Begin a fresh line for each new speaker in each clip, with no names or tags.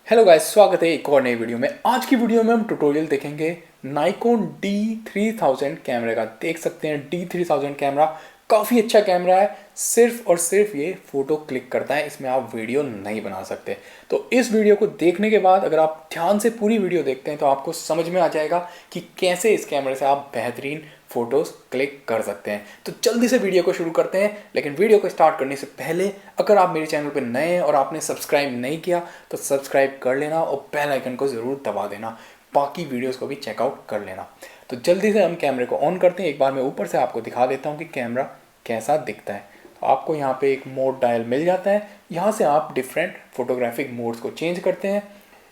Hello guys, स्वागत है एक और नई वीडियो में। आज की वीडियो में हम ट्यूटोरियल देखेंगे नाइकोन D3000 कैमरे का। देख सकते हैं D3000 कैमरा काफ़ी अच्छा कैमरा है। सिर्फ और सिर्फ ये फ़ोटो क्लिक करता है, इसमें आप वीडियो नहीं बना सकते। तो इस वीडियो को देखने के बाद अगर आप ध्यान से पूरी वीडियो देखते हैं तो आपको समझ में आ जाएगा कि कैसे इस कैमरे से आप बेहतरीन फ़ोटोज़ क्लिक कर सकते हैं। तो जल्दी से वीडियो को शुरू करते हैं। लेकिन वीडियो को स्टार्ट करने से पहले अगर आप मेरे चैनल पर नए हैं और आपने सब्सक्राइब नहीं किया तो सब्सक्राइब कर लेना और बेल आइकन को ज़रूर दबा देना। बाकी वीडियोस को भी चेकआउट कर लेना। तो जल्दी से हम कैमरे को ऑन करते हैं। एक बार मैं ऊपर से आपको दिखा देता हूँ कि कैमरा कैसा दिखता है। तो आपको यहाँ पे एक मोड डायल मिल जाता है। यहाँ से आप डिफरेंट फोटोग्राफिक मोड्स को चेंज करते हैं।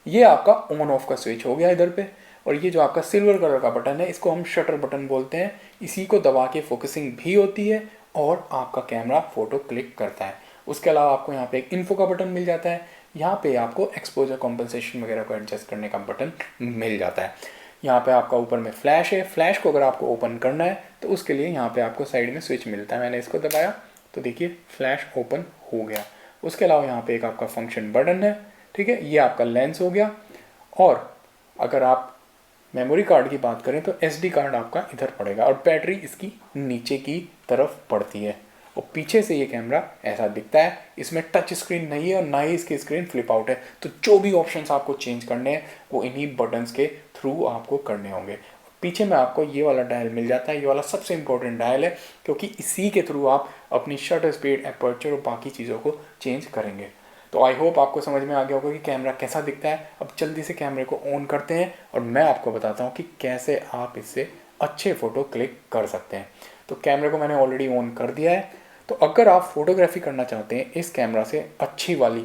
ये आपका ऑन ऑफ का स्विच हो गया इधर पे। और ये जो आपका सिल्वर कलर का बटन है इसको हम शटर बटन बोलते हैं। इसी को दबा के फोकसिंग भी होती है और आपका कैमरा फ़ोटो क्लिक करता है। उसके अलावा आपको यहाँ पे एक इन्फो का बटन मिल जाता है। यहाँ पे आपको एक्सपोजर कॉम्पनसेशन वगैरह को एडजस्ट करने का बटन मिल जाता है। यहाँ पे आपका ऊपर में फ्लैश है। फ्लैश को अगर आपको ओपन करना है तो उसके लिए यहाँ पे आपको साइड में स्विच मिलता है। मैंने इसको दबाया तो देखिए फ्लैश ओपन हो गया। उसके अलावा यहाँ पे एक आपका फंक्शन बटन है। ठीक है, ये आपका लेंस हो गया। और अगर आप मेमोरी कार्ड की बात करें तो SD कार्ड आपका इधर पड़ेगा और बैटरी इसकी नीचे की तरफ पड़ती है। और पीछे से ये कैमरा ऐसा दिखता है। इसमें टच स्क्रीन नहीं है और ना ही इसकी स्क्रीन फ्लिप आउट है। तो जो भी ऑप्शंस आपको चेंज करने हैं वो इन्हीं बटन्स के थ्रू आपको करने होंगे। पीछे में आपको ये वाला डायल मिल जाता है। ये वाला सबसे इंपॉर्टेंट डायल है क्योंकि इसी के थ्रू आप अपनी शटर स्पीड, एपर्चर और बाकी चीज़ों को चेंज करेंगे। तो आई होप आपको समझ में आ गया होगा कि कैमरा कैसा दिखता है। अब जल्दी से कैमरे को ऑन करते हैं और मैं आपको बताता हूँ कि कैसे आप इससे अच्छे फ़ोटो क्लिक कर सकते हैं। तो कैमरे को मैंने ऑलरेडी ऑन कर दिया है। तो अगर आप फोटोग्राफी करना चाहते हैं इस कैमरा से अच्छी वाली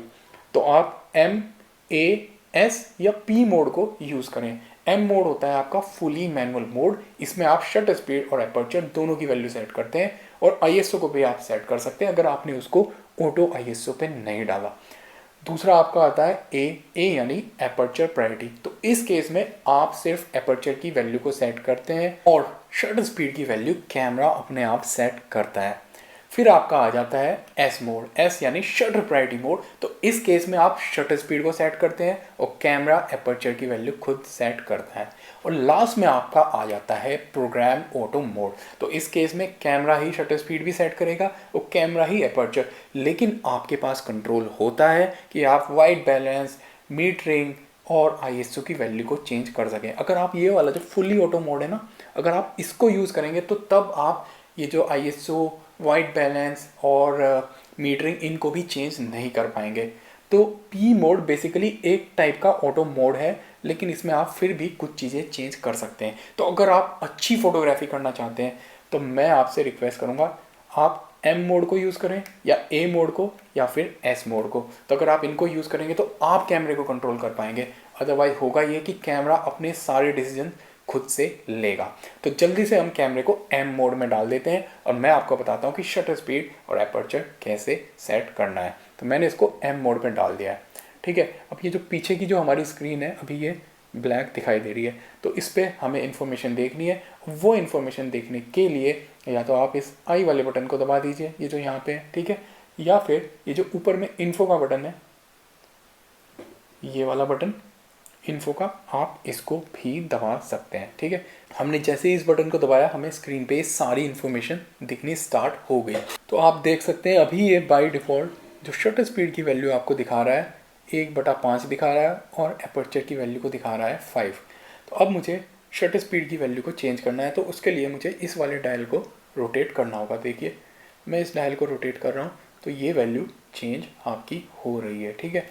तो आप MAS या P मोड को यूज़ करें। M मोड होता है आपका फुली मैनुअल मोड। इसमें आप शटर स्पीड और एपर्चर दोनों की वैल्यू सेट करते हैं और ISO को भी आप सेट कर सकते हैं अगर आपने उसको ऑटो ISO पे नहीं डाला। दूसरा आपका आता है ए यानी एपर्चर प्रायोरिटी। तो इस केस में आप सिर्फ एपर्चर की वैल्यू को सेट करते हैं और शटर स्पीड की वैल्यू कैमरा अपने आप सेट करता है। फिर आपका आ जाता है S मोड, S यानी शटर प्रायोरिटी मोड। तो इस केस में आप शटर स्पीड को सेट करते हैं और कैमरा एपर्चर की वैल्यू खुद सेट करता है। और लास्ट में आपका आ जाता है प्रोग्राम ऑटो मोड। तो इस केस में कैमरा ही शटर स्पीड भी सेट करेगा और कैमरा ही एपर्चर, लेकिन आपके पास कंट्रोल होता है कि आप वाइट बैलेंस, मीटरिंग और ISO की वैल्यू को चेंज कर सकें। अगर आप ये वाला जो फुल्ली ऑटो मोड है ना, अगर आप इसको यूज़ करेंगे तो तब आप ये जो ISO, वाइट बैलेंस और मीटरिंग इनको भी चेंज नहीं कर पाएंगे। तो P मोड बेसिकली एक टाइप का ऑटो मोड है, लेकिन इसमें आप फिर भी कुछ चीज़ें चेंज कर सकते हैं। तो अगर आप अच्छी फोटोग्राफी करना चाहते हैं तो मैं आपसे रिक्वेस्ट करूँगा आप M मोड को यूज़ करें या A मोड को या फिर S मोड को। तो अगर आप इनको यूज़ करेंगे तो आप कैमरे को कंट्रोल कर पाएंगे। अदरवाइज होगा ये कि कैमरा अपने सारे डिसीजन खुद से लेगा। तो जल्दी से हम कैमरे को M मोड में डाल देते हैं और मैं आपको बताता हूँ कि शटर स्पीड और एपर्चर कैसे सेट करना है। तो मैंने इसको M मोड में डाल दिया है। ठीक है, अब ये जो पीछे की जो हमारी स्क्रीन है अभी ये ब्लैक दिखाई दे रही है। तो इस पर हमें इन्फॉर्मेशन देखनी है। वो इन्फॉर्मेशन देखने के लिए या तो आप इस आई वाले बटन को दबा दीजिए, ये जो यहाँ पे है, ठीक है, या फिर ये जो ऊपर में इन्फो का बटन है, ये वाला बटन इन्फो का, आप इसको भी दबा सकते हैं। ठीक है, हमने जैसे ही इस बटन को दबाया हमें स्क्रीन पे सारी इन्फॉर्मेशन दिखनी स्टार्ट हो गई। तो आप देख सकते हैं अभी ये बाय डिफ़ॉल्ट जो शटर स्पीड की वैल्यू आपको दिखा रहा है 1/5 दिखा रहा है और एपर्चर की वैल्यू को दिखा रहा है 5। तो अब मुझे शटर स्पीड की वैल्यू को चेंज करना है। तो उसके लिए मुझे इस वाले डायल को रोटेट करना होगा। देखिए मैं इस डायल को रोटेट कर रहा हूँ तो ये वैल्यू चेंज आपकी हो रही है। ठीक है,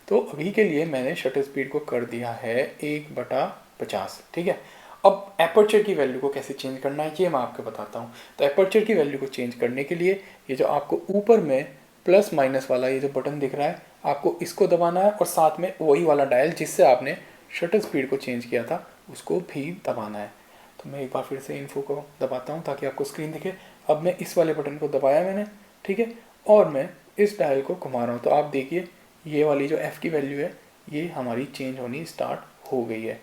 तो अभी के लिए मैंने शटर स्पीड को कर दिया है 1/50। ठीक है, अब एपर्चर की वैल्यू को कैसे चेंज करना है ये मैं आपको बताता हूँ। तो एपर्चर की वैल्यू को चेंज करने के लिए ये जो आपको ऊपर में प्लस माइनस वाला ये जो बटन दिख रहा है आपको इसको दबाना है और साथ में वही वाला डायल जिससे आपने शटर स्पीड को चेंज किया था उसको भी दबाना है। तो मैं एक बार फिर से इन्फो को दबाता हूँ ताकि आपको स्क्रीन दिखे। अब मैं इस वाले बटन को दबाया मैंने, ठीक है, और मैं इस डायल को घुमा रहा हूँ। तो आप देखिए ये वाली जो F की वैल्यू है ये हमारी चेंज होनी स्टार्ट हो गई है।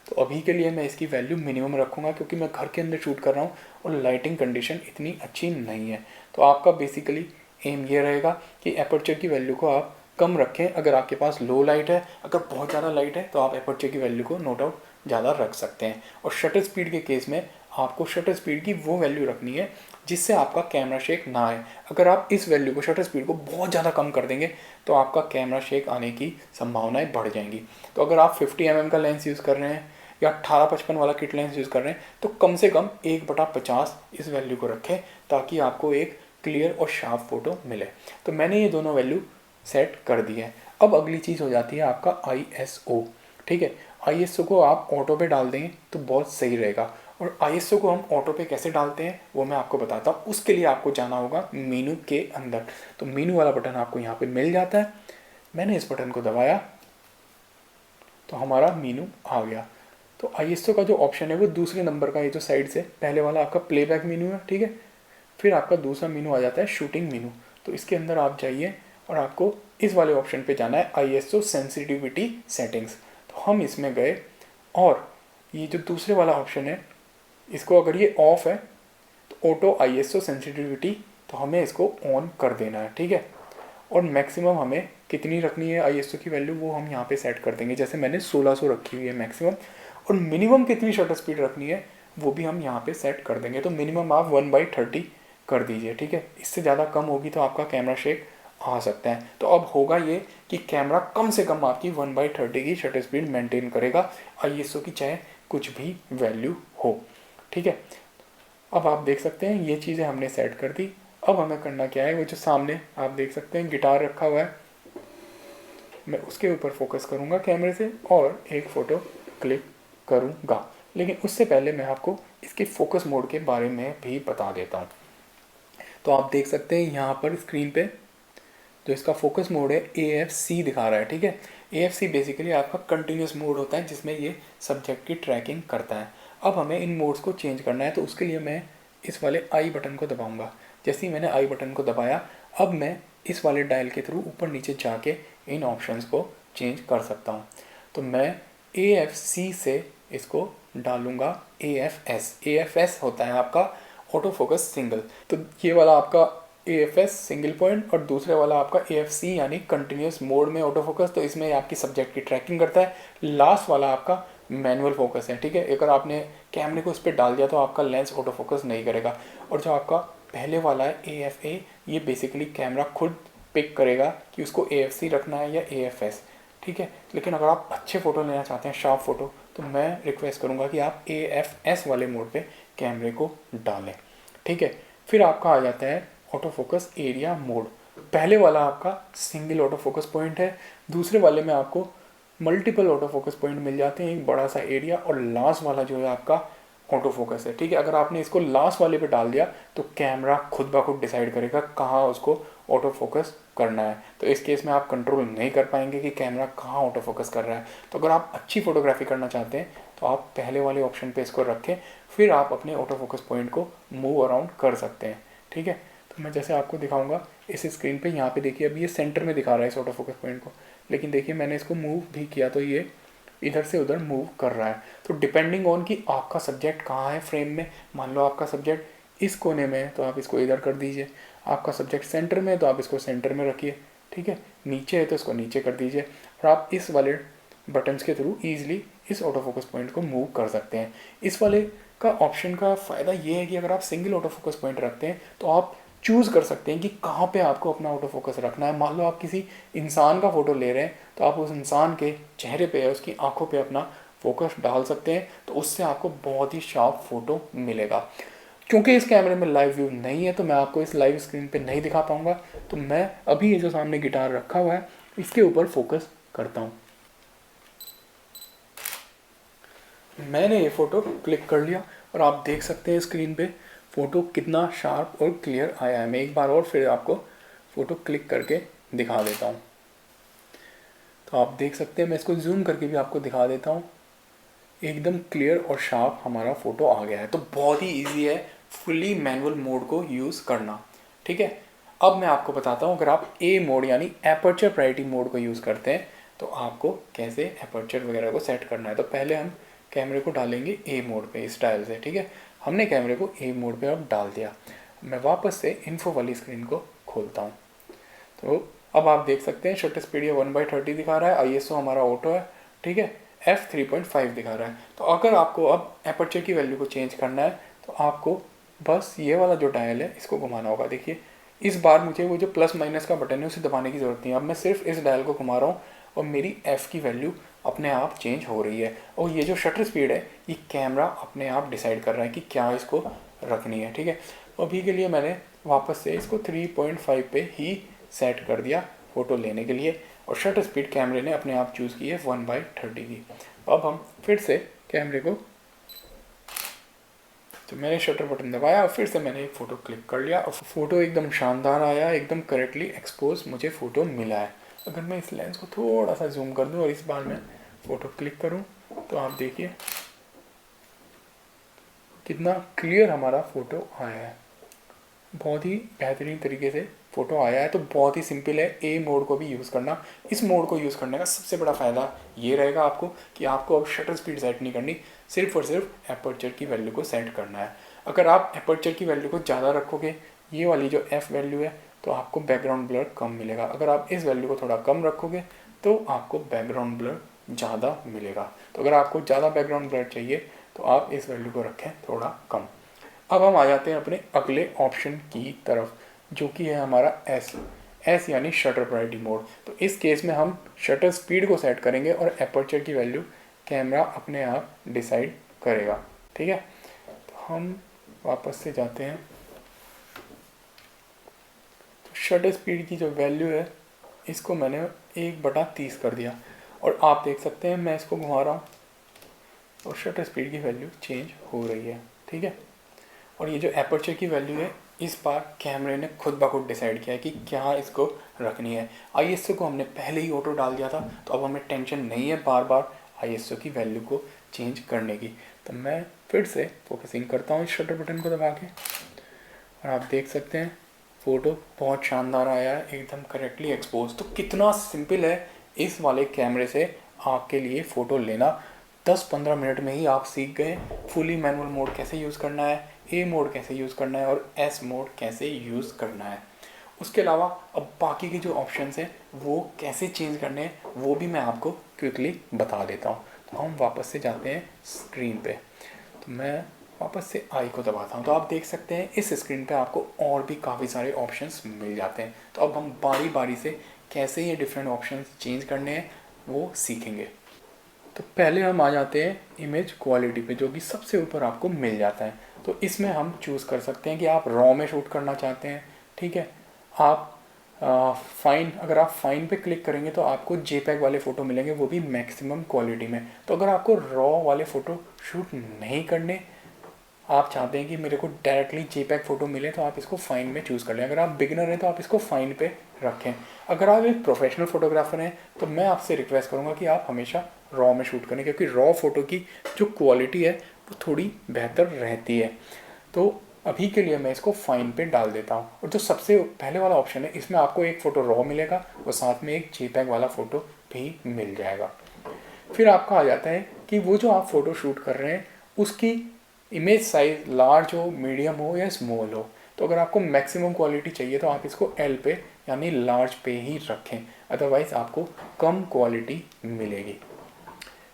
तो अभी के लिए मैं इसकी वैल्यू मिनिमम रखूँगा क्योंकि मैं घर के अंदर शूट कर रहा हूँ और लाइटिंग कंडीशन इतनी अच्छी नहीं है। तो आपका बेसिकली एम ये रहेगा कि एपर्चर की वैल्यू को आप कम रखें अगर आपके पास लो लाइट है। अगर बहुत ज़्यादा लाइट है तो आप एपर्चर की वैल्यू को नो डाउट ज़्यादा रख सकते हैं। और शटर स्पीड के केस में आपको शटर स्पीड की वो वैल्यू रखनी है जिससे आपका कैमरा शेक ना आए। अगर आप इस वैल्यू को, शटर स्पीड को बहुत ज़्यादा कम कर देंगे तो आपका कैमरा शेक आने की संभावनाएं बढ़ जाएंगी। तो अगर आप 50 mm का लेंस यूज़ कर रहे हैं या 18-55 वाला किट लेंस यूज़ कर रहे हैं तो कम से कम 1/50 इस वैल्यू को रखें ताकि आपको एक क्लियर और शार्प फोटो मिले। तो मैंने ये दोनों वैल्यू सेट कर दी है। अब अगली चीज़ हो जाती है आपका ISO। ठीक है, ISO को आप ऑटो पे डाल देंगे तो बहुत सही रहेगा। और ISO को हम ऑटो पे कैसे डालते हैं वो मैं आपको बताता हूँ। उसके लिए आपको जाना होगा मेनू के अंदर। तो मेनू वाला बटन आपको यहाँ पे मिल जाता है। मैंने इस बटन को दबाया तो हमारा मेनू आ गया। तो ISO का जो ऑप्शन है वो दूसरे नंबर का, ये जो साइड से पहले वाला आपका प्लेबैक मेनू है। ठीक है, फिर आपका दूसरा मेनू आ जाता है शूटिंग मेनू। तो इसके अंदर आप जाइए और आपको इस वाले ऑप्शन पे जाना है ISO सेंसिटिविटी सेटिंग्स। तो हम इसमें गए और ये जो दूसरे वाला ऑप्शन है इसको अगर ये ऑफ है तो ऑटो ISO सेंसिटिविटी, तो हमें इसको ऑन कर देना है। ठीक है, और मैक्सिमम हमें कितनी रखनी है ISO की वैल्यू वो हम यहाँ पे सेट कर देंगे। जैसे मैंने 1600 रखी हुई है मैक्सिमम। और मिनिमम कितनी शटर स्पीड रखनी है वो भी हम यहाँ पे सेट कर देंगे। तो मिनिमम आप 1/30 कर दीजिए। ठीक है, इससे ज़्यादा कम होगी तो आपका कैमरा शेक आ सकता है। तो अब होगा ये कि कैमरा कम से कम आपकी 1/30 की शटर स्पीड मेंटेन करेगा, ISO की चाहे कुछ भी वैल्यू हो। ठीक है, अब आप देख सकते हैं ये चीज़ें हमने सेट कर दी। अब हमें करना क्या है, वो जो सामने आप देख सकते हैं गिटार रखा हुआ है, मैं उसके ऊपर फोकस करूँगा कैमरे से और एक फ़ोटो क्लिक करूँगा। लेकिन उससे पहले मैं आपको इसके फोकस मोड के बारे में भी बता देता हूँ। तो आप देख सकते हैं यहाँ पर स्क्रीन पे जो इसका फोकस मोड है AFC दिखा रहा है। ठीक है, AFC बेसिकली आपका कंटिन्यूस मोड होता है जिसमें ये सब्जेक्ट की ट्रैकिंग करता है। अब हमें इन मोड्स को चेंज करना है तो उसके लिए मैं इस वाले आई बटन को दबाऊंगा। जैसे ही मैंने आई बटन को दबाया अब मैं इस वाले डायल के थ्रू ऊपर नीचे जाके इन ऑप्शंस को चेंज कर सकता हूँ। तो मैं AFC से इसको डालूंगा AFS। AFS होता है आपका ऑटो फोकस सिंगल। तो ये वाला आपका AFS सिंगल पॉइंट और दूसरे वाला आपका AFC यानी कंटिन्यूस मोड में ऑटो फोकस। तो इसमें आपकी सब्जेक्ट की ट्रैकिंग करता है। लास्ट वाला आपका मैनुअल फोकस है। ठीक है, अगर आपने कैमरे को इस पर डाल दिया तो आपका लेंस ऑटो फोकस नहीं करेगा। और जो आपका पहले वाला है AFA, ये बेसिकली कैमरा खुद पिक करेगा कि उसको AFC रखना है या AFS। ठीक है, लेकिन अगर आप अच्छे फ़ोटो लेना चाहते हैं, शार्प फ़ोटो, तो मैं रिक्वेस्ट करूँगा कि आप AFS वाले मोड पे कैमरे को डालें। ठीक है, फिर आपका आ जाता है ऑटो फोकस एरिया मोड। पहले वाला आपका सिंगल ऑटो फोकस पॉइंट है, दूसरे वाले में आपको मल्टीपल ऑटो फोकस पॉइंट मिल जाते हैं, एक बड़ा सा एरिया। और लास्ट वाला जो है आपका ऑटो फोकस है। ठीक है, अगर आपने इसको लास्ट वाले पे डाल दिया तो कैमरा खुद ब खुद डिसाइड करेगा कहाँ उसको ऑटो फोकस करना है। तो इस केस में आप कंट्रोल नहीं कर पाएंगे कि कैमरा कहाँ ऑटो फोकस कर रहा है। तो अगर आप अच्छी फोटोग्राफी करना चाहते हैं तो आप पहले वाले ऑप्शन पे इसको रखें, फिर आप अपने ऑटो फोकस पॉइंट को मूव अराउंड कर सकते हैं। ठीक है, तो मैं जैसे आपको दिखाऊंगा इस स्क्रीन पे, यहाँ पे देखिए अभी ये सेंटर में दिखा रहा है इस ऑटो फोकस पॉइंट को, लेकिन देखिए मैंने इसको मूव भी किया तो ये इधर से उधर मूव कर रहा है। तो डिपेंडिंग ऑन कि आपका सब्जेक्ट कहाँ है फ्रेम में, मान लो आपका सब्जेक्ट इस कोने में है तो आप इसको इधर कर दीजिए, आपका सब्जेक्ट सेंटर में है तो आप इसको सेंटर में रखिए। ठीक है, नीचे है तो इसको नीचे कर दीजिए। और आप इस वाले बटन्स के थ्रू ईजिली इस ऑटो फोकस पॉइंट को मूव कर सकते हैं। इस वाले का ऑप्शन का फ़ायदा ये है कि अगर आप सिंगल ऑटो फोकस पॉइंट रखते हैं तो आप चूज़ कर सकते हैं कि कहाँ पे आपको अपना ऑटो फोकस रखना है। मान लो आप किसी इंसान का फ़ोटो ले रहे हैं तो आप उस इंसान के चेहरे पे या उसकी आंखों पे अपना फोकस डाल सकते हैं, तो उससे आपको बहुत ही शार्प फोटो मिलेगा। क्योंकि इस कैमरे में लाइव व्यू नहीं है तो मैं आपको इस लाइव स्क्रीन पे नहीं दिखा पाऊंगा, तो मैं अभी ये जो सामने गिटार रखा हुआ है इसके ऊपर फोकस करता हूँ। मैंने ये फ़ोटो क्लिक कर लिया और आप देख सकते हैं स्क्रीन पे फ़ोटो कितना शार्प और क्लियर आया है। मैं एक बार और फिर आपको फ़ोटो क्लिक करके दिखा देता हूँ। तो आप देख सकते हैं, मैं इसको जूम करके भी आपको दिखा देता हूँ, एकदम क्लियर और शार्प हमारा फ़ोटो आ गया है। तो बहुत ही ईजी है फुली मैनुअल मोड को यूज़ करना। ठीक है, अब मैं आपको बताता हूँ अगर आप ए मोड यानी एपर्चर प्रायोरिटी मोड को यूज़ करते हैं तो आपको कैसे एपर्चर वगैरह को सेट करना है। तो पहले हम कैमरे को डालेंगे ए मोड पे इस डायल से। ठीक है, हमने कैमरे को ए मोड पे अब डाल दिया। मैं वापस से इन्फो वाली स्क्रीन को खोलता हूँ। तो अब आप देख सकते हैं शटर स्पीड ये 1/30 दिखा रहा है, ISO हमारा ऑटो है, ठीक है, f 3.5 दिखा रहा है। तो अगर आपको अब एपर्चर की वैल्यू को चेंज करना है तो आपको बस ये वाला जो डायल है इसको घुमाना होगा। देखिए इस बार मुझे वो जो प्लस माइनस का बटन है उसे दबाने की ज़रूरत नहीं है, अब मैं सिर्फ इस डायल को घुमा रहा हूँ और मेरी f की वैल्यू अपने आप चेंज हो रही है। और ये जो शटर स्पीड है ये कैमरा अपने आप डिसाइड कर रहा है कि क्या इसको रखनी है, ठीक है। तो अभी के लिए मैंने वापस से इसको 3.5 पे ही सेट कर दिया फ़ोटो लेने के लिए, और शटर स्पीड कैमरे ने अपने आप चूज़ की है 1/30 की। अब हम फिर से कैमरे को, तो मैंने शटर बटन दबाया और फिर से मैंने एक फ़ोटो क्लिक कर लिया और फ़ोटो एकदम शानदार आया, एकदम करेक्टली एक्सपोज मुझे फ़ोटो मिला है। अगर मैं इस लेंस को थोड़ा सा जूम कर दूं और इस बार मैं फ़ोटो क्लिक करूं तो आप देखिए कितना क्लियर हमारा फ़ोटो आया है, बहुत ही बेहतरीन तरीके से फ़ोटो आया है। तो बहुत ही सिंपल है ए मोड को भी यूज़ करना। इस मोड को यूज़ करने का सबसे बड़ा फ़ायदा ये रहेगा आपको कि आपको अब शटर स्पीड सेट नहीं करनी, सिर्फ और सिर्फ एपर्चर की वैल्यू को सेट करना है। अगर आप एपर्चर की वैल्यू को ज़्यादा रखोगे, ये वाली जो एफ वैल्यू है, तो आपको बैकग्राउंड ब्लर कम मिलेगा। अगर आप इस वैल्यू को थोड़ा कम रखोगे तो आपको बैकग्राउंड ब्लर ज़्यादा मिलेगा। तो अगर आपको ज़्यादा बैकग्राउंड ब्लर चाहिए तो आप इस वैल्यू को रखें थोड़ा कम। अब हम आ जाते हैं अपने अगले ऑप्शन की तरफ, जो कि है हमारा एस यानी शटर प्रायोरिटी मोड। तो इस केस में हम शटर स्पीड को सेट करेंगे और एपर्चर की वैल्यू कैमरा अपने आप डिसाइड करेगा, ठीक है। तो हम वापस से जाते हैं, तो शटर स्पीड की जो वैल्यू है इसको मैंने 1/30 कर दिया और आप देख सकते हैं मैं इसको घुमा रहा हूँ और शटर स्पीड की वैल्यू चेंज हो रही है, ठीक है। और ये जो एपर्चर की वैल्यू है इस बार कैमरे ने खुद ब खुद डिसाइड किया है कि क्या इसको रखनी है। ISO को हमने पहले ही ऑटो डाल दिया था, तो अब हमें टेंशन नहीं है बार बार ISO की वैल्यू को चेंज करने की। तो मैं फिर से फोकसिंग करता हूँ इस शटर बटन को दबा के और आप देख सकते हैं फ़ोटो बहुत शानदार आया है, एकदम करेक्टली एक्सपोज। तो कितना सिंपल है इस वाले कैमरे से आपके लिए फ़ोटो लेना। 10-15 मिनट में ही आप सीख गए फुली मैनुअल मोड कैसे यूज़ करना है, ए मोड कैसे यूज़ करना है और एस मोड कैसे यूज़ करना है। उसके अलावा अब बाकी के जो ऑप्शंस हैं वो कैसे चेंज करने हैं वो भी मैं आपको क्विकली बता देता हूँ। तो हम वापस से जाते हैं स्क्रीन पे, तो मैं वापस से आई को दबाता हूँ, तो आप देख सकते हैं इस स्क्रीन पे आपको और भी काफ़ी सारे ऑप्शंस मिल जाते हैं। तो अब हम बारी बारी से कैसे ये डिफरेंट ऑप्शंस चेंज करने हैं वो सीखेंगे। तो पहले हम आ जाते हैं इमेज क्वालिटी पे, जो कि सबसे ऊपर आपको मिल जाता है। तो इसमें हम चूज़ कर सकते हैं कि आप रॉ में शूट करना चाहते हैं, ठीक है। आप फाइन, अगर आप फाइन पे क्लिक करेंगे तो आपको JPEG वाले फ़ोटो मिलेंगे, वो भी मैक्सिमम क्वालिटी में। तो अगर आपको रॉ वाले फ़ोटो शूट नहीं करने, आप चाहते हैं कि मेरे को डायरेक्टली JPEG फ़ोटो मिले, तो आप इसको फाइन में चूज़ कर लें। अगर आप बिगिनर हैं तो आप इसको फाइन पे रखें। अगर आप एक प्रोफेशनल फ़ोटोग्राफर हैं तो मैं आपसे रिक्वेस्ट करूँगा कि आप हमेशा रॉ में शूट करें, क्योंकि रॉ फ़ोटो की जो क्वालिटी है वो थोड़ी बेहतर रहती है। तो अभी के लिए मैं इसको फाइन पे डाल देता हूँ। और जो सबसे पहले वाला ऑप्शन है इसमें आपको एक फ़ोटो रॉ मिलेगा और साथ में एक JPEG वाला फ़ोटो भी मिल जाएगा। फिर आपका आ जाता है कि वो जो आप फ़ोटो शूट कर रहे हैं उसकी इमेज साइज़ लार्ज हो, मीडियम हो या स्मॉल हो। तो अगर आपको मैक्सिमम क्वालिटी चाहिए तो आप इसको L पे यानी लार्ज पे ही रखें, अदरवाइज़ आपको कम क्वालिटी मिलेगी।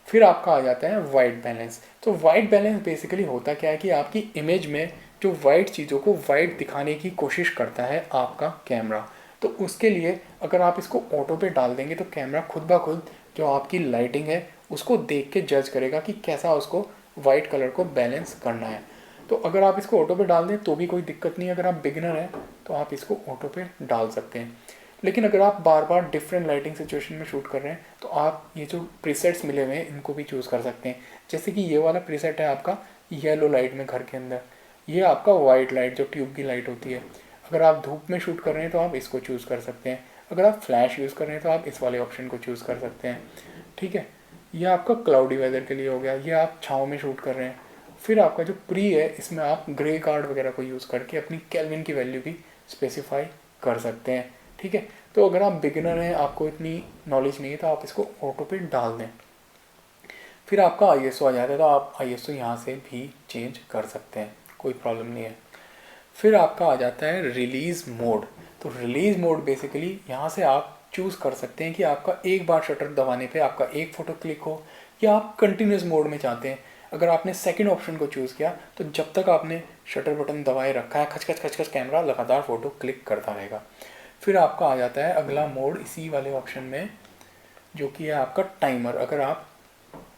फिर आपका आ जाता है वाइट बैलेंस। तो वाइट बैलेंस बेसिकली होता क्या है कि आपकी इमेज में जो वाइट चीज़ों को वाइट दिखाने की कोशिश करता है आपका कैमरा। तो उसके लिए अगर आप इसको ऑटो पे डाल देंगे तो कैमरा खुद ब खुद जो आपकी लाइटिंग है उसको देख के जज करेगा कि कैसा उसको वाइट कलर को बैलेंस करना है। तो अगर आप इसको ऑटो पे डाल दें तो भी कोई दिक्कत नहीं है, अगर आप बिगिनर हैं तो आप इसको ऑटो पे डाल सकते हैं। लेकिन अगर आप बार बार डिफरेंट लाइटिंग सिचुएशन में शूट कर रहे हैं तो आप ये जो प्रीसेट्स मिले हुए हैं इनको भी चूज़ कर सकते हैं। जैसे कि ये वाला प्रीसेट है आपका येलो लाइट में घर के अंदर, ये आपका वाइट लाइट जो ट्यूब की लाइट होती है। अगर आप धूप में शूट कर रहे हैं तो आप इसको चूज़ कर सकते हैं। अगर आप फ्लैश यूज़ कर रहे हैं तो आप इस वाले ऑप्शन को चूज़ कर सकते हैं, ठीक है। ये आपका क्लाउडी वेदर के लिए हो गया, ये आप छाँव में शूट कर रहे हैं। फिर आपका जो प्री है इसमें आप ग्रे कार्ड वगैरह को यूज़ करके अपनी केल्विन की वैल्यू भी स्पेसिफाई कर सकते हैं, ठीक है। तो अगर आप बिगिनर हैं, आपको इतनी नॉलेज नहीं है, तो आप इसको ऑटो पे डाल दें। फिर आपका ISO आ जाता है, तो आप ISO यहाँ से भी चेंज कर सकते हैं, कोई प्रॉब्लम नहीं है। फिर आपका आ जाता है रिलीज़ मोड। तो रिलीज़ मोड बेसिकली यहाँ से आप चूज़ कर सकते हैं कि आपका एक बार शटर दबाने पे आपका एक फ़ोटो क्लिक हो या आप कंटिन्यूस मोड में चाहते हैं। अगर आपने सेकंड ऑप्शन को चूज़ किया तो जब तक आपने शटर बटन दबाए रखा है खच खच खच खच कैमरा लगातार फ़ोटो क्लिक करता रहेगा। फिर आपका आ जाता है अगला मोड इसी वाले ऑप्शन में, जो कि है आपका टाइमर। अगर आप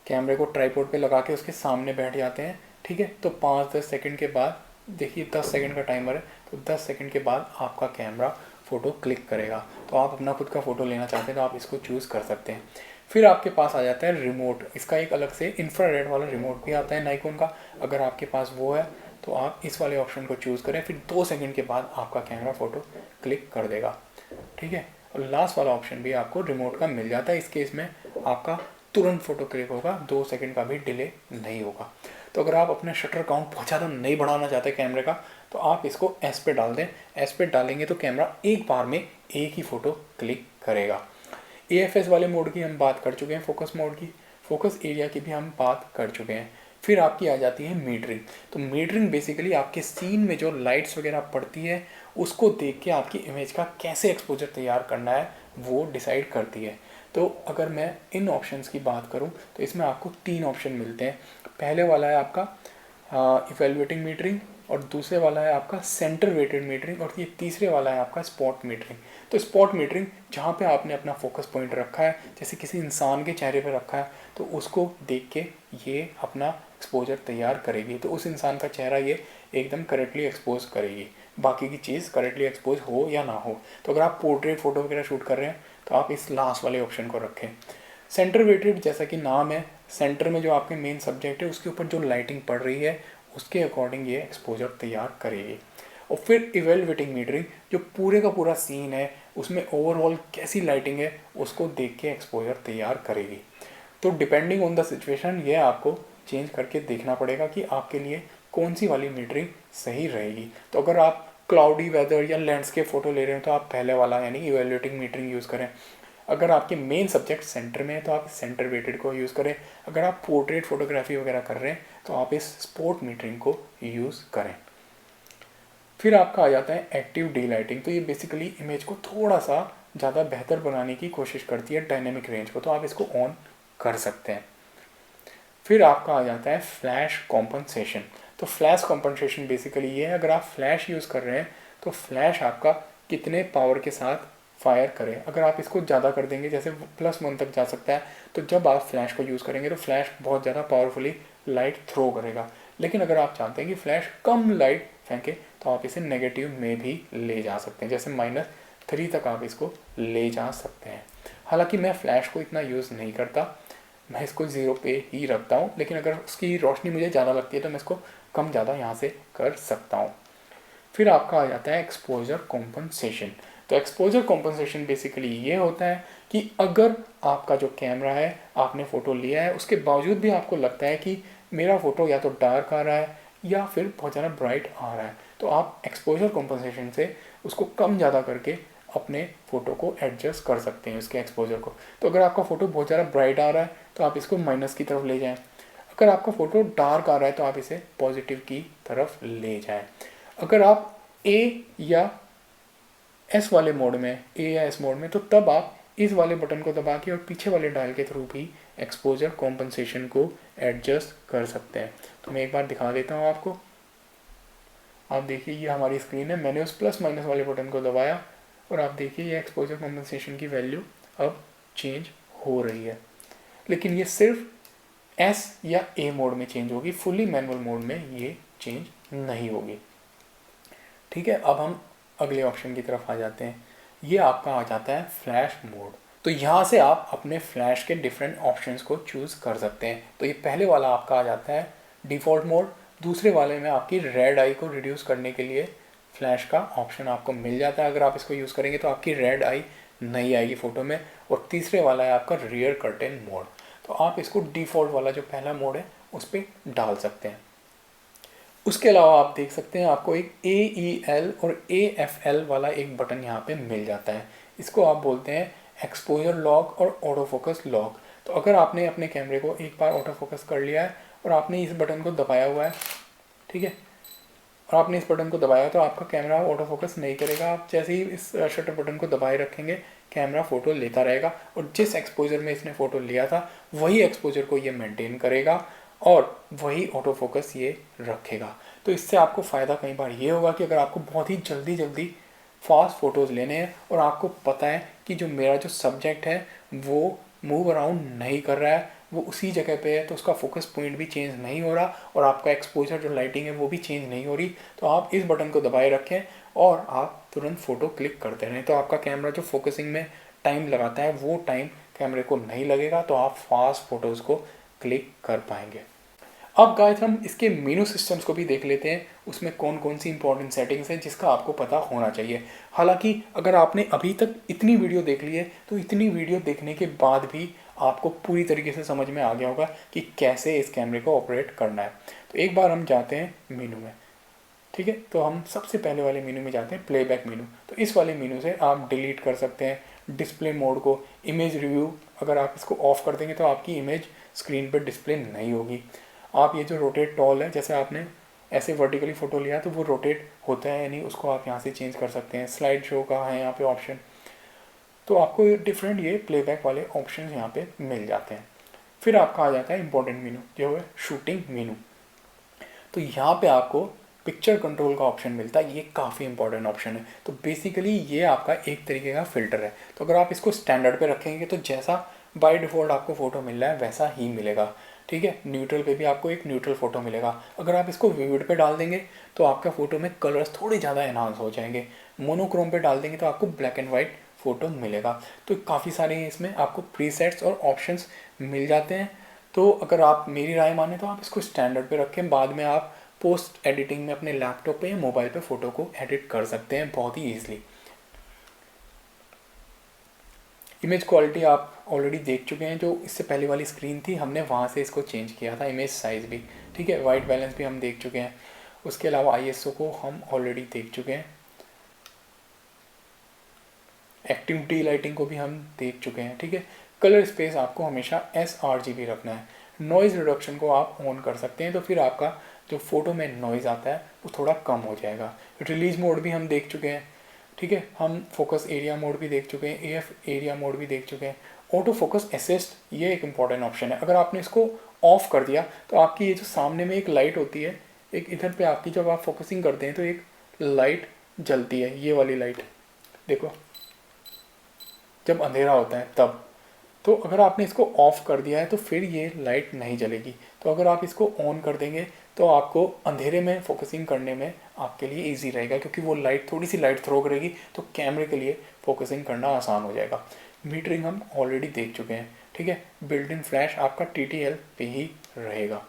कैमरे को ट्राईपोड पे लगा के उसके सामने बैठ जाते हैं, ठीक है, तो 5-10 सेकंड के बाद, देखिए 10 सेकंड का टाइमर है, तो 10 सेकंड के बाद आपका कैमरा फ़ोटो क्लिक करेगा। तो आप अपना खुद का फ़ोटो लेना चाहते हैं तो आप इसको चूज़ कर सकते हैं। फिर आपके पास आ जाता है रिमोट। इसका एक अलग से इंफ्रारेड वाला रिमोट भी आता है नाइकोन का। अगर आपके पास वो है तो आप इस वाले ऑप्शन को चूज़ करें, फिर 2 सेकंड के बाद आपका कैमरा फ़ोटो क्लिक कर देगा, ठीक है। और लास्ट वाला ऑप्शन भी आपको रिमोट का मिल जाता है। इस केस में आपका तुरंत फ़ोटो क्लिक होगा, 2 सेकंड का भी डिले नहीं होगा। तो अगर आप अपने शटर काउंट बहुत ज़्यादा नहीं बढ़ाना चाहते कैमरे का, तो आप इसको एस पे डाल दें। एस पे डालेंगे तो कैमरा एक बार में एक ही फ़ोटो क्लिक करेगा। AFS वाले मोड की हम बात कर चुके हैं, फोकस मोड की, फोकस एरिया की भी हम बात कर चुके हैं। फिर आपकी आ जाती है मीटरिंग। तो मीटरिंग बेसिकली आपके सीन में जो लाइट्स वगैरह पड़ती है उसको देख के आपकी इमेज का कैसे एक्सपोजर तैयार करना है वो डिसाइड करती है। तो अगर मैं इन ऑप्शंस की बात करूं तो इसमें आपको 3 ऑप्शन मिलते हैं। पहले वाला है आपका इवेल्युएटिंग मीटरिंग, और दूसरे वाला है आपका सेंटर वेटेड मीटरिंग, और ये तीसरे वाला है आपका स्पॉट मीटरिंग। तो स्पॉट मीटरिंग जहाँ पे आपने अपना फोकस पॉइंट रखा है, जैसे किसी इंसान के चेहरे पे रखा है, तो उसको देख के ये अपना एक्सपोजर तैयार करेगी। तो उस इंसान का चेहरा ये एकदम करेक्टली एक्सपोज करेगी, बाकी की चीज़ करेक्टली एक्सपोज हो या ना हो। तो अगर आप पोर्ट्रेट फ़ोटो वगैरह शूट कर रहे हैं तो आप इस लास्ट वाले ऑप्शन को रखें। सेंटर वेटेड, जैसा कि नाम है, सेंटर में जो आपके मेन सब्जेक्ट है उसके ऊपर जो लाइटिंग पड़ रही है उसके अकॉर्डिंग ये एक्सपोजर तैयार करेगी। और फिर इवेल्युएटिंग मीटरिंग, जो पूरे का पूरा सीन है उसमें ओवरऑल कैसी लाइटिंग है उसको देख के एक्सपोजर तैयार करेगी। तो डिपेंडिंग ऑन द सिचुएशन ये आपको चेंज करके देखना पड़ेगा कि आपके लिए कौन सी वाली मीटरिंग सही रहेगी। तो अगर आप क्लाउडी वेदर या लैंडस्केप फ़ोटो ले रहे हो तो आप पहले वाला यानी इवेल्युएटिंग मीटरिंग यूज़ करें। अगर आपके मेन सब्जेक्ट सेंटर में है तो आप सेंटर वेटेड को यूज़ करें। अगर आप पोर्ट्रेट फोटोग्राफी वगैरह कर रहे हैं तो आप इस स्पॉट मीटरिंग को यूज़ करें। फिर आपका आ जाता है एक्टिव डी लाइटिंग। तो ये बेसिकली इमेज को थोड़ा सा ज़्यादा बेहतर बनाने की कोशिश करती है डायनेमिक रेंज को, तो आप इसको ऑन कर सकते हैं। फिर आपका आ जाता है फ्लैश कॉम्पनसेशन। तो फ्लैश कॉम्पनसेशन बेसिकली ये है, अगर आप फ्लैश यूज़ कर रहे हैं तो फ्लैश आपका कितने पावर के साथ फायर करें। अगर आप इसको ज़्यादा कर देंगे, जैसे +1 तक जा सकता है, तो जब आप फ्लैश को यूज़ करेंगे तो फ्लैश बहुत ज़्यादा पावरफुली लाइट थ्रो करेगा। लेकिन अगर आप चाहते हैं कि फ्लैश कम लाइट फेंके तो आप इसे नेगेटिव में भी ले जा सकते हैं, जैसे -3 तक आप इसको ले जा सकते हैं। हालांकि मैं फ्लैश को इतना यूज़ नहीं करता, मैं इसको 0 पे ही रखता हूँ, लेकिन अगर उसकी रोशनी मुझे ज़्यादा लगती है तो मैं इसको कम ज़्यादा यहाँ से कर सकता हूँ। फिर आपका आ जाता है एक्सपोजर कॉम्पनसेशन। तो एक्सपोजर कॉम्पनसेशन बेसिकली ये होता है कि अगर आपका जो कैमरा है, आपने फ़ोटो लिया है, उसके बावजूद भी आपको लगता है कि मेरा फ़ोटो या तो डार्क आ रहा है या फिर बहुत ज़्यादा ब्राइट आ रहा है, तो आप एक्सपोजर कॉम्पनसेशन से उसको कम ज़्यादा करके अपने फ़ोटो को एडजस्ट कर सकते हैं, उसके एक्सपोजर को। तो अगर आपका फ़ोटो बहुत ज़्यादा ब्राइट आ रहा है तो आप इसको माइनस की तरफ ले जाएं। अगर आपका फ़ोटो डार्क आ रहा है तो आप इसे पॉजिटिव की तरफ ले जाएं। अगर आप ए या एस वाले मोड में, ए या एस मोड में, तो तब आप इस वाले बटन को दबा के और पीछे वाले डायल के थ्रू भी एक्सपोजर कॉम्पनसेशन को एडजस्ट कर सकते हैं। तो मैं एक बार दिखा देता हूँ आपको। आप देखिए ये हमारी स्क्रीन है, मैंने उस प्लस माइनस वाले बटन को दबाया और आप देखिए ये एक्सपोजर कॉम्पनसेशन की वैल्यू अब चेंज हो रही है। लेकिन ये सिर्फ एस या ए मोड में चेंज होगी, फुली मैनुअल मोड में ये चेंज नहीं होगी। ठीक है, अब हम अगले ऑप्शन की तरफ आ जाते हैं। ये आपका आ जाता है फ्लैश मोड। तो यहाँ से आप अपने फ्लैश के डिफरेंट ऑप्शंस को चूज़ कर सकते हैं। तो ये पहले वाला आपका आ जाता है डिफ़ॉल्ट मोड। दूसरे वाले में आपकी रेड आई को रिड्यूस करने के लिए फ्लैश का ऑप्शन आपको मिल जाता है। अगर आप इसको यूज़ करेंगे तो आपकी रेड आई नहीं आएगी फ़ोटो में। और तीसरे वाला है आपका रियर कर्टेन मोड। तो आप इसको डिफ़ॉल्ट वाला जो पहला मोड है उस पर डाल सकते हैं। उसके अलावा आप देख सकते हैं आपको एक AEL और AFL वाला एक बटन यहाँ पे मिल जाता है। इसको आप बोलते हैं एक्सपोजर लॉक और ऑटो फोकस लॉक। तो अगर आपने अपने कैमरे को एक बार ऑटो फोकस कर लिया है और आपने इस बटन को दबाया हुआ है, ठीक है, और आपने इस बटन को दबाया तो आपका कैमरा ऑटो फोकस नहीं करेगा। आप जैसे ही इस शटर बटन को दबाए रखेंगे कैमरा फ़ोटो लेता रहेगा और जिस एक्सपोजर में इसने फ़ोटो लिया था वही एक्सपोजर को ये मेंटेन करेगा और वही ऑटो फोकस ये रखेगा। तो इससे आपको फ़ायदा कई बार ये होगा कि अगर आपको बहुत ही जल्दी जल्दी फास्ट फ़ोटोज़ लेने हैं और आपको पता है कि जो मेरा जो सब्जेक्ट है वो मूव अराउंड नहीं कर रहा है, वो उसी जगह पे है, तो उसका फोकस पॉइंट भी चेंज नहीं हो रहा और आपका एक्सपोजर जो लाइटिंग है वो भी चेंज नहीं हो रही, तो आप इस बटन को दबाए रखें और आप तुरंत फ़ोटो क्लिक करते रहें। तो आपका कैमरा जो फोकसिंग में टाइम लगाता है वो टाइम कैमरे को नहीं लगेगा, तो आप फास्ट फ़ोटोज़ को क्लिक कर पाएंगे। अब गाइस हम इसके मेनू सिस्टम्स को भी देख लेते हैं, उसमें कौन कौन सी इंपॉर्टेंट सेटिंग्स है जिसका आपको पता होना चाहिए। हालांकि अगर आपने अभी तक इतनी वीडियो देख ली है तो इतनी वीडियो देखने के बाद भी आपको पूरी तरीके से समझ में आ गया होगा कि कैसे इस कैमरे को ऑपरेट करना है। तो एक बार हम जाते हैं मेनू में, ठीक है। तो हम सबसे पहले वाले मेनू में जाते हैं, प्लेबैक मेनू। तो इस वाले मेनू से आप डिलीट कर सकते हैं डिस्प्ले मोड को, इमेज रिव्यू अगर आप इसको ऑफ कर देंगे तो आपकी इमेज स्क्रीन पर डिस्प्ले नहीं होगी। आप ये जो रोटेट टॉल है, जैसे आपने ऐसे वर्टिकली फ़ोटो लिया तो वो रोटेट होता है या नहीं उसको आप यहाँ से चेंज कर सकते हैं। स्लाइड शो का है यहाँ पे ऑप्शन, तो आपको डिफरेंट ये प्लेबैक वाले ऑप्शन यहाँ पे मिल जाते हैं। फिर आपका आ जाता है इंपॉर्टेंट मेनू जो है शूटिंग मेनू। तो यहाँ पे आपको पिक्चर कंट्रोल का ऑप्शन मिलता है, ये काफ़ी इंपॉर्टेंट ऑप्शन है। तो बेसिकली ये आपका एक तरीके का फ़िल्टर है। तो अगर आप इसको स्टैंडर्ड पे रखेंगे तो जैसा बाय डिफ़ॉल्ट आपको फ़ोटो मिल रहा है वैसा ही मिलेगा, ठीक है। न्यूट्रल पे भी आपको एक न्यूट्रल फ़ोटो मिलेगा। अगर आप इसको विविड पे डाल देंगे तो आपका फ़ोटो में कलर्स थोड़े ज़्यादा एनहांस हो जाएंगे। मोनोक्रोम पे डाल देंगे तो आपको ब्लैक एंड वाइट फ़ोटो मिलेगा। तो काफ़ी सारे इसमें आपको प्रीसेट्स और ऑप्शंस मिल जाते हैं। तो अगर आप मेरी राय माने तो आप इसको स्टैंडर्ड पे रखें, बाद में आप पोस्ट एडिटिंग में अपने लैपटॉप पे या मोबाइल पे फ़ोटो को एडिट कर सकते हैं बहुत ही ईजिली। इमेज क्वालिटी आप ऑलरेडी देख चुके हैं, जो इससे पहले वाली स्क्रीन थी हमने वहाँ से इसको चेंज किया था, इमेज साइज़ भी, ठीक है। वाइट बैलेंस भी हम देख चुके हैं। उसके अलावा ISO को हम ऑलरेडी देख चुके हैं। एक्टिविटी लाइटिंग को भी हम देख चुके हैं, ठीक है। कलर स्पेस आपको हमेशा sRGB रखना है। नॉइज़ रिडक्शन को आप ऑन कर सकते हैं, तो फिर आपका जो फ़ोटो में नॉइज़ आता है वो थोड़ा कम हो जाएगा। रिलीज मोड भी हम देख चुके हैं, ठीक है। हम फोकस एरिया मोड भी देख चुके हैं, AF एरिया मोड भी देख चुके हैं। ऑटो फोकस असिस्ट ये एक इम्पॉर्टेंट ऑप्शन है। अगर आपने इसको ऑफ कर दिया तो आपकी ये जो सामने में एक लाइट होती है, एक इधर पे आपकी जब आप फोकसिंग करते हैं तो एक लाइट जलती है, ये वाली लाइट देखो, जब अंधेरा होता है तब। तो अगर आपने इसको ऑफ कर दिया है तो फिर ये लाइट नहीं जलेगी। तो अगर आप इसको ऑन कर देंगे तो आपको अंधेरे में फोकसिंग करने में आपके लिए इजी रहेगा, क्योंकि वो लाइट थोड़ी सी लाइट थ्रो करेगी तो कैमरे के लिए फोकसिंग करना आसान हो जाएगा। मीटरिंग हम ऑलरेडी देख चुके हैं, ठीक है। बिल्ट इन फ्लैश आपका TTL पे ही रहेगा।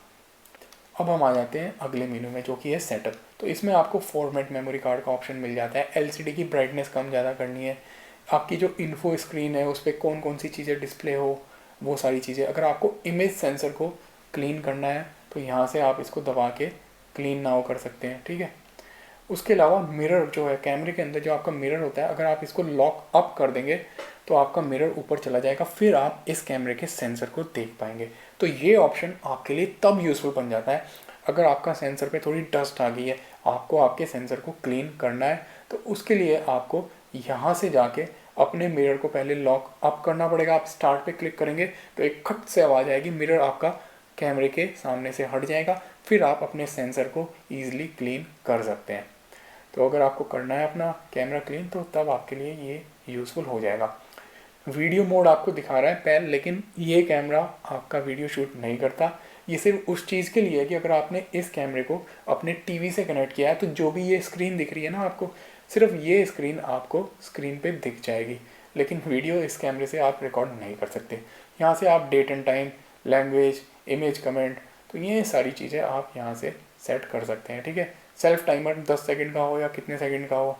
अब हम आ जाते हैं अगले मेनू में जो कि है सेटअप। तो इसमें आपको फॉर्मेट मेमोरी कार्ड का ऑप्शन मिल जाता है। LCD की ब्राइटनेस कम ज़्यादा करनी है, आपकी जो इन्फो स्क्रीन है उस पर कौन कौन सी चीज़ें डिस्प्ले हो, वो सारी चीज़ें। अगर आपको इमेज सेंसर को क्लीन करना है तो यहाँ से आप इसको दबा के क्लीन नाउ कर सकते हैं, ठीक है। उसके अलावा मिरर जो है कैमरे के अंदर, जो आपका मिरर होता है, अगर आप इसको लॉक अप कर देंगे तो आपका मिरर ऊपर चला जाएगा, फिर आप इस कैमरे के सेंसर को देख पाएंगे। तो ये ऑप्शन आपके लिए तब यूज़फुल बन जाता है अगर आपका सेंसर पे थोड़ी डस्ट आ गई है, आपको आपके सेंसर को क्लीन करना है, तो उसके लिए आपको यहाँ से जाके अपने मिरर को पहले लॉक अप करना पड़ेगा। आप स्टार्ट पे क्लिक करेंगे तो एक खट से आवाज़ आएगी, मिरर आपका कैमरे के सामने से हट जाएगा, फिर आप अपने सेंसर को ईजिली क्लीन कर सकते हैं। तो अगर आपको करना है अपना कैमरा क्लीन तो तब आपके लिए ये यूज़फुल हो जाएगा। वीडियो मोड आपको दिखा रहा है पहले, लेकिन ये कैमरा आपका वीडियो शूट नहीं करता। ये सिर्फ उस चीज़ के लिए है कि अगर आपने इस कैमरे को अपने टीवी से कनेक्ट किया है तो जो भी ये स्क्रीन दिख रही है ना आपको, सिर्फ ये स्क्रीन आपको स्क्रीन पे दिख जाएगी, लेकिन वीडियो इस कैमरे से आप रिकॉर्ड नहीं कर सकते। यहाँ से आप date and time, language, image comment, तो ये सारी चीज़ें आप यहाँ से सेट कर सकते हैं, ठीक है। सेल्फ टाइमर 10 सेकंड का हो या कितने सेकंड का हो,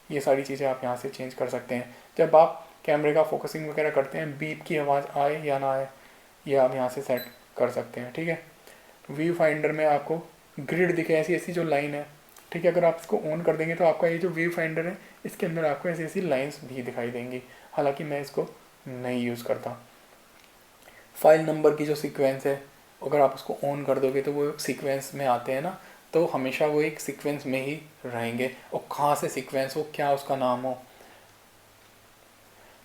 ये सारी चीज़ें आप यहाँ से चेंज कर सकते हैं। जब आप कैमरे का फोकसिंग वगैरह करते हैं, बीप की आवाज़ आए या ना आए, ये आप यहाँ से सेट कर सकते हैं, ठीक है। व्यू फाइंडर में आपको ग्रिड दिखे, ऐसी ऐसी जो लाइन है, ठीक है। अगर आप इसको ऑन कर देंगे तो आपका ये जो व्यू फाइंडर है इसके अंदर आपको ऐसी ऐसी लाइंस भी दिखाई देंगी, हालांकि मैं इसको नहीं यूज़ करता। फाइल नंबर की जो सीक्वेंस है, अगर आप उसको ऑन कर दोगे तो वो सीक्वेंस में आते हैं ना, तो हमेशा वो एक सीक्वेंस में ही रहेंगे। और कहाँ से सीक्वेंस हो, क्या उसका नाम हो,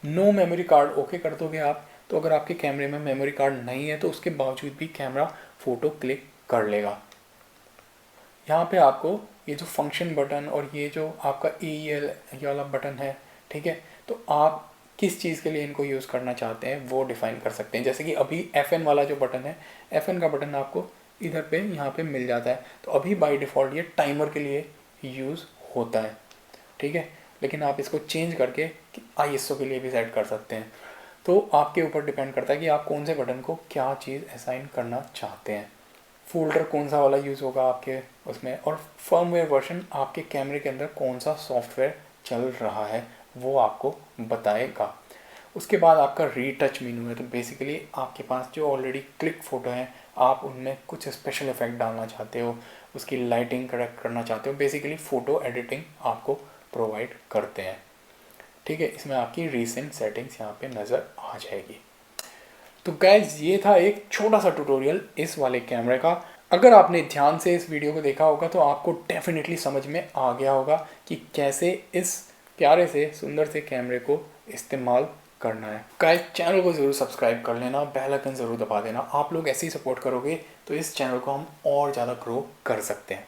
नो मेमोरी कार्ड ओके कर दोगे आप, तो अगर आपके कैमरे में मेमोरी कार्ड नहीं है तो उसके बावजूद भी कैमरा फ़ोटो क्लिक कर लेगा। यहाँ पे आपको ये जो फंक्शन बटन और ये जो आपका EEL ये वाला बटन है, ठीक है, तो आप किस चीज़ के लिए इनको यूज़ करना चाहते हैं वो डिफ़ाइन कर सकते हैं। जैसे कि अभी FN वाला जो बटन है, FN का बटन आपको इधर पे यहाँ पे मिल जाता है, तो अभी बाय डिफ़ॉल्ट ये टाइमर के लिए यूज़ होता है, ठीक है, लेकिन आप इसको चेंज करके ISO के लिए भी सेट कर सकते हैं। तो आपके ऊपर डिपेंड करता है कि आप कौन से बटन को क्या चीज़ असाइन करना चाहते हैं, फोल्डर कौन सा वाला यूज़ होगा आपके उसमें, और फर्मवेयर वर्जन आपके कैमरे के अंदर कौन सा सॉफ्टवेयर चल रहा है वो आपको बताएगा। उसके बाद आपका रीटच मेनू है, तो बेसिकली आपके पास जो ऑलरेडी क्लिक फ़ोटो हैं आप उनमें कुछ स्पेशल इफेक्ट डालना चाहते हो, उसकी लाइटिंग करेक्ट करना चाहते हो, बेसिकली फ़ोटो एडिटिंग आपको प्रोवाइड करते हैं, ठीक है। इसमें आपकी रीसेंट सेटिंग्स यहाँ पे नज़र आ जाएगी। तो गाइज ये था एक छोटा सा ट्यूटोरियल इस वाले कैमरे का। अगर आपने ध्यान से इस वीडियो को देखा होगा तो आपको डेफिनेटली समझ में आ गया होगा कि कैसे इस प्यारे से सुंदर से कैमरे को इस्तेमाल करना है। गाइज चैनल को ज़रूर सब्सक्राइब कर लेना, बेल आइकन ज़रूर दबा देना। आप लोग ऐसे ही सपोर्ट करोगे तो इस चैनल को हम और ज़्यादा ग्रो कर सकते हैं।